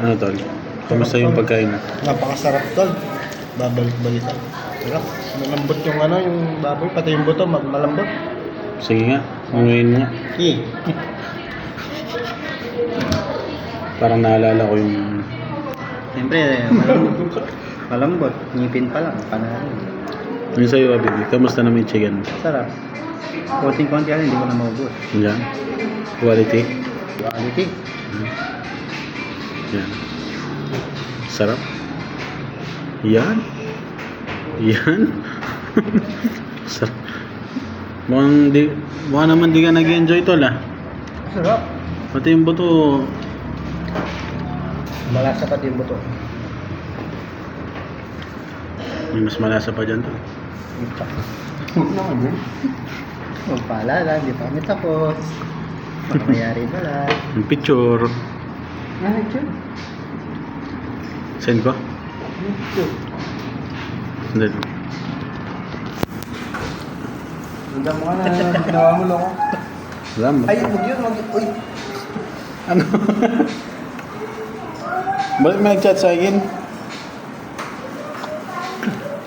Ano tol? Kamusta yung pagkain mo? Napakasarap tol. Babalik-balikan. Sarap. Malambot yung yung baboy, pati yung buto, malambot. Sige nga, umuin mo nga. Parang naalala ko yung... Siyempre, malambot. Ngipin pa lang, panalo. Yung sa'yo, baby, kamusta naman yung chicken? Sarap. Konting-konti hindi ko na maubos. Yan. Quality. Quality. Yan. Sarap. Yan. Yan. Sarap. Mukhang naman di ka nag-enjoy tol ah. Sarap. Pati yung buto. Malasa pa din buto. May mas malasa pa dyan tol. Magpaalala, di pa kami tapos. Baka mayari pala. Yung picture. Send ko? Send ko. Hanggang mo na, ginawa mo loko. Wala mo. Ay, huwag yun, uy. Ano? Bakit may nag-chat sa akin?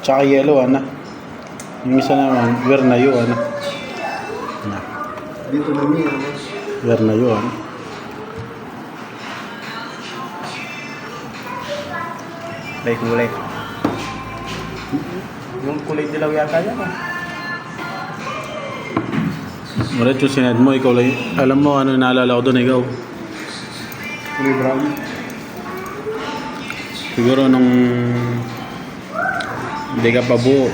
Tsaka yellow, ana. Yung isa naman, where na yun, ana. Dito na niya. Where na yun, ana. May kulay. Yung kulay dilaw yata yan ah. Ulit yung sinad mo, ikaw lang. Alam mo, ano naalala ko doon, ikaw. Kulay brown. Siguro nung hindi ka pa buo.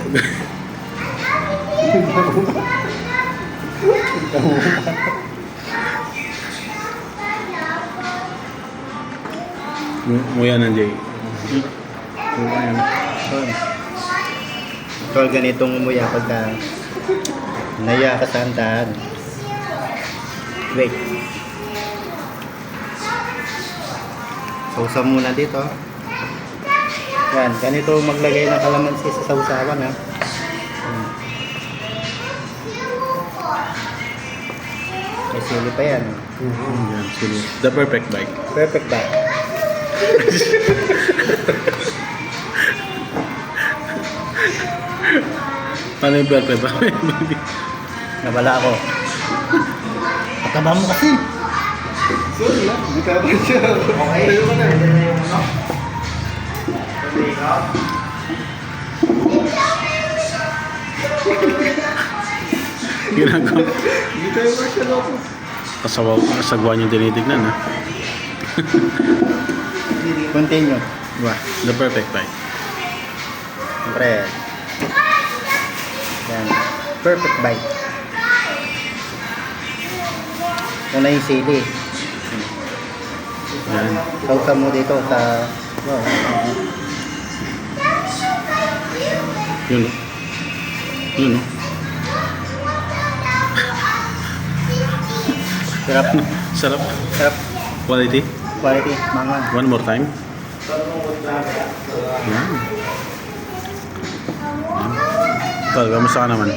Nguya ng Jay. Tol, ganitong umuya pagka naya ka sa handaan. Wait. Sausaw muna dito. Yan, ganito maglagay ng kalamansi sa sausawan ha. May sili pa yan. Yan, sili. The perfect bite. Perfect ba? Paano yung perfect bite? Nabala ako. Pataba mo kasi. Sorry lang, hindi ka ba siya. Okay. Tayo ka na. Ginagawa. Hindi tayo ba siya loko. Kasagwan yung tinitignan ha. Continue. Diba? The perfect bite. Siyempre. Yan. Perfect bite. Ito na yung sili. Yan. Sausaw mo dito sa... Wow. Yun o. Yun o. Sarap. Sarap. Sarap. Quality. Quality. Mangan. One more time. Yan. Tol, kamusta ka naman?